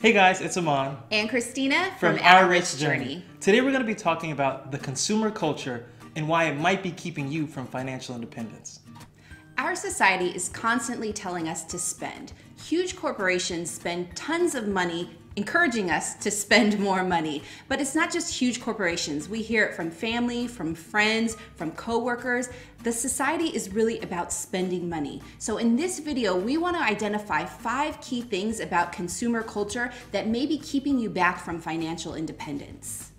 Hey guys, it's Aman and Christina from Our Rich Journey. Today we're going to be talking about the consumer culture and why it might be keeping you from financial independence. Our society is constantly telling us to spend. Huge corporations spend tons of money encouraging us to spend more money. But it's not just huge corporations. We hear it from family, from friends, from coworkers. The society is really about spending money. So in this video, we want to identify 5 key things about consumer culture that may be keeping you back from financial independence.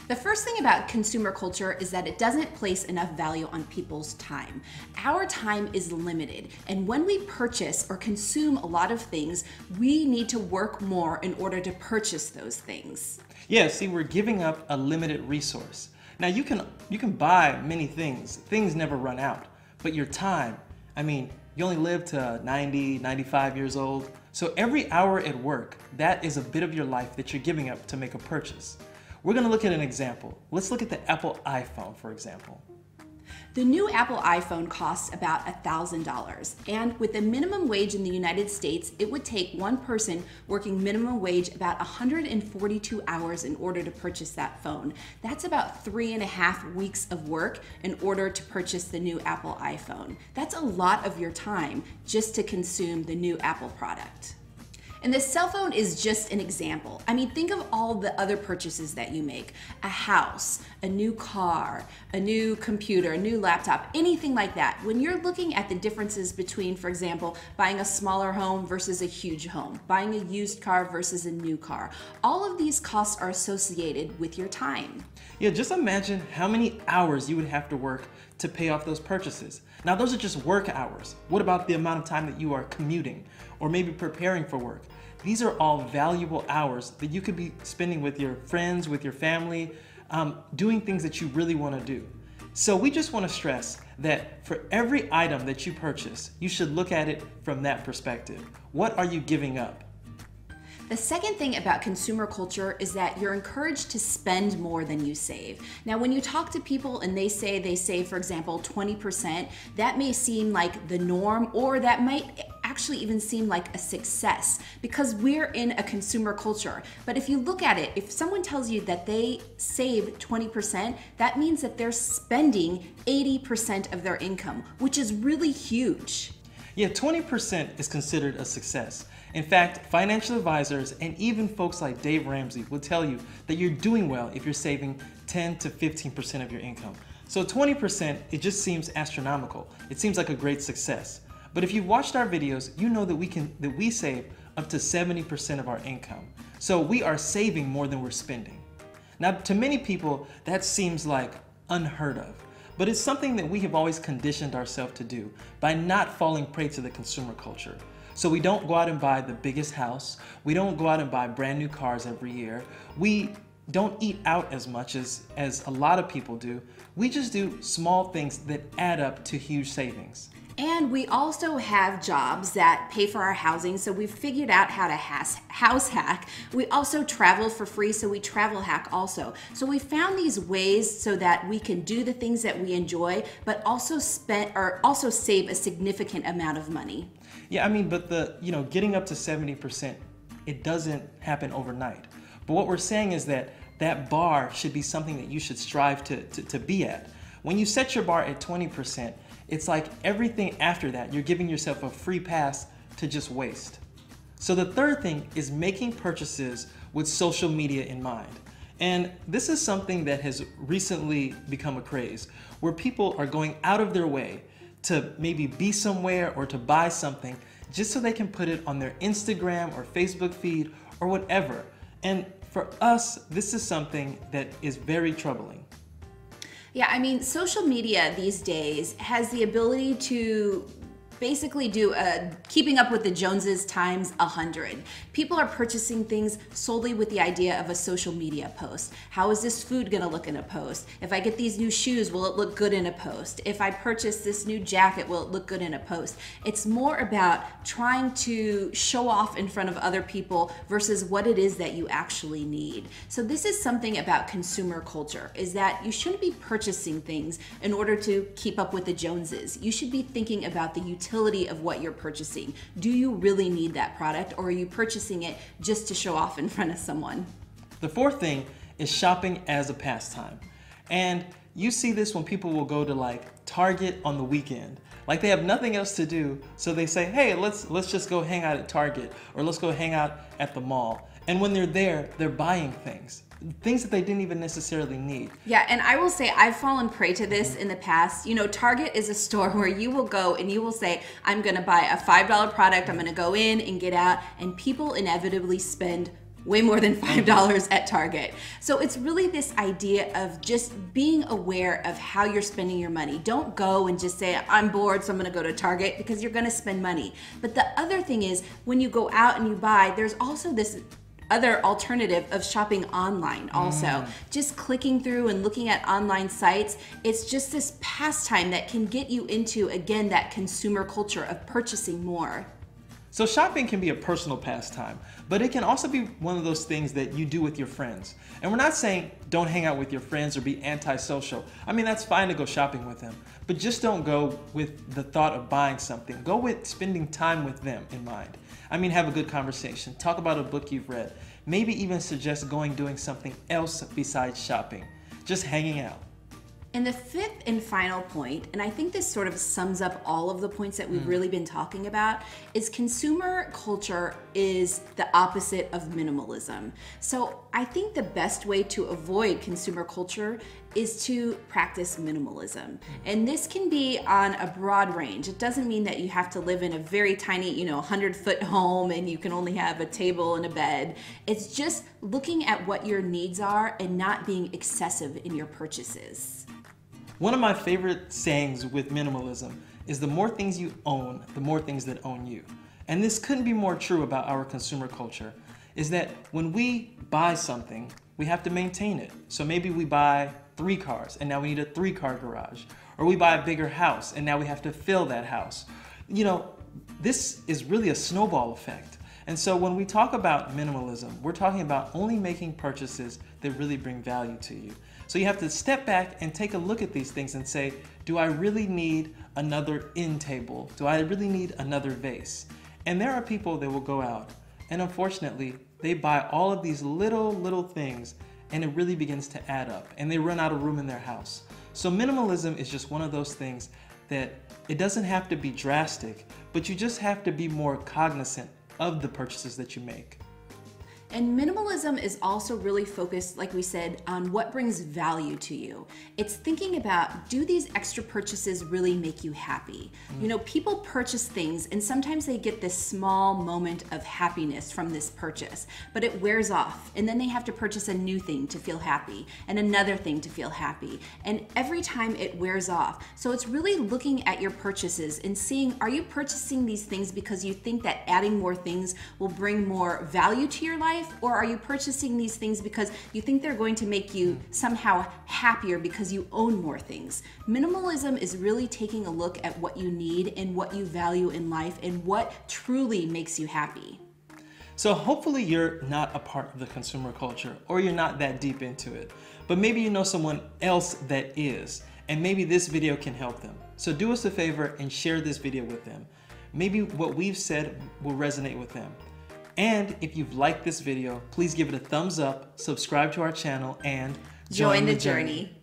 The first thing about consumer culture is that it doesn't place enough value on people's time. Our time is limited, and when we purchase or consume a lot of things, we need to work more in order to purchase those things. Yeah, see, we're giving up a limited resource. Now you can buy many things. Things never run out, but your time, you only live to 90, 95 years old. So every hour at work, that is a bit of your life that you're giving up to make a purchase. We're going to look at an example. Let's look at the Apple iPhone, for example. The new Apple iPhone costs about $1,000, and with the minimum wage in the United States, it would take one person working minimum wage about 142 hours in order to purchase that phone. That's about 3.5 weeks of work in order to purchase the new Apple iPhone. That's a lot of your time just to consume the new Apple product. And the cell phone is just an example. Think of all the other purchases that you make. A house, a new car, a new computer, a new laptop, anything like that. When you're looking at the differences between, for example, buying a smaller home versus a huge home, buying a used car versus a new car, all of these costs are associated with your time. Yeah, just imagine how many hours you would have to work to pay off those purchases. Now, those are just work hours. What about the amount of time that you are commuting or maybe preparing for work? These are all valuable hours that you could be spending with your friends, with your family, doing things that you really want to do. So we just want to stress that for every item that you purchase, you should look at it from that perspective. What are you giving up? The second thing about consumer culture is that you're encouraged to spend more than you save. Now, when you talk to people and they say they save, for example, 20%, that may seem like the norm, or that might actually even seem like a success because we're in a consumer culture. But if you look at it, if someone tells you that they save 20%, that means that they're spending 80% of their income, which is really huge. Yeah, 20% is considered a success. In fact, financial advisors and even folks like Dave Ramsey will tell you that you're doing well if you're saving 10 to 15% of your income. So 20%, it just seems astronomical. It seems like a great success. But if you've watched our videos, you know that we save up to 70% of our income. So we are saving more than we're spending. Now, to many people, that seems like unheard of. But it's something that we have always conditioned ourselves to do by not falling prey to the consumer culture. So we don't go out and buy the biggest house. We don't go out and buy brand new cars every year. We don't eat out as much as a lot of people do. We just do small things that add up to huge savings. And we also have jobs that pay for our housing, so we've figured out how to house hack. We also travel for free, so we travel hack also. So we found these ways so that we can do the things that we enjoy, but also save a significant amount of money. Yeah, but getting up to 70%, it doesn't happen overnight. But what we're saying is that that bar should be something that you should strive to be at. When you set your bar at 20%, it's like everything after that, you're giving yourself a free pass to just waste. So the third thing is making purchases with social media in mind. And this is something that has recently become a craze, where people are going out of their way to maybe be somewhere or to buy something just so they can put it on their Instagram or Facebook feed or whatever. And for us, this is something that is very troubling. Yeah, social media these days has the ability to basically do keeping up with the Joneses times 100. People are purchasing things solely with the idea of a social media post. How is this food gonna look in a post? If I get these new shoes, will it look good in a post? If I purchase this new jacket, will it look good in a post? It's more about trying to show off in front of other people versus what it is that you actually need. So this is something about consumer culture, is that you shouldn't be purchasing things in order to keep up with the Joneses. You should be thinking about the utility utility of what you're purchasing. Do you really need that product, or are you purchasing it just to show off in front of someone? The fourth thing is shopping as a pastime. And you see this when people will go to like Target on the weekend. Like they have nothing else to do, so they say, hey, let's just go hang out at Target, or let's go hang out at the mall. And when they're there, they're buying things that they didn't even necessarily need. Yeah, and I will say I've fallen prey to this in the past. You know, Target is a store where you will go and you will say, I'm gonna buy a $5 product, I'm gonna go in and get out, and people inevitably spend way more than $5 at Target. So it's really this idea of just being aware of how you're spending your money. Don't go and just say, I'm bored, so I'm gonna go to Target, because you're gonna spend money. But the other thing is, when you go out and you buy, there's also this other alternative of shopping online also. Just clicking through and looking at online sites, it's just this pastime that can get you into, again, that consumer culture of purchasing more. So shopping can be a personal pastime, but it can also be one of those things that you do with your friends. And we're not saying don't hang out with your friends or be antisocial. I mean, that's fine to go shopping with them, but just don't go with the thought of buying something. Go with spending time with them in mind. I mean, have a good conversation, talk about a book you've read, maybe even suggest doing something else besides shopping, just hanging out. And the fifth and final point, and I think this sort of sums up all of the points that we've really been talking about, is consumer culture is the opposite of minimalism. So I think the best way to avoid consumer culture is to practice minimalism. And this can be on a broad range. It doesn't mean that you have to live in a very tiny, 100-foot home and you can only have a table and a bed. It's just looking at what your needs are and not being excessive in your purchases. One of my favorite sayings with minimalism is the more things you own, the more things that own you. And this couldn't be more true about our consumer culture, is that when we buy something, we have to maintain it. So maybe we buy 3 cars and now we need a 3-car garage. Or we buy a bigger house and now we have to fill that house. This is really a snowball effect. And so when we talk about minimalism, we're talking about only making purchases that really bring value to you. So you have to step back and take a look at these things and say, do I really need another end table? Do I really need another vase? And there are people that will go out and unfortunately, they buy all of these little things and it really begins to add up and they run out of room in their house. So minimalism is just one of those things that it doesn't have to be drastic, but you just have to be more cognizant of the purchases that you make. And minimalism is also really focused, like we said, on what brings value to you. It's thinking about, do these extra purchases really make you happy? People purchase things and sometimes they get this small moment of happiness from this purchase, but it wears off. And then they have to purchase a new thing to feel happy and another thing to feel happy. And every time it wears off. So it's really looking at your purchases and seeing, are you purchasing these things because you think that adding more things will bring more value to your life? Or are you purchasing these things because you think they're going to make you somehow happier because you own more things? Minimalism is really taking a look at what you need and what you value in life and what truly makes you happy. So hopefully you're not a part of the consumer culture or you're not that deep into it, but maybe you know someone else that is, and maybe this video can help them. So do us a favor and share this video with them. Maybe what we've said will resonate with them. And if you've liked this video, please give it a thumbs up, subscribe to our channel, and join the journey.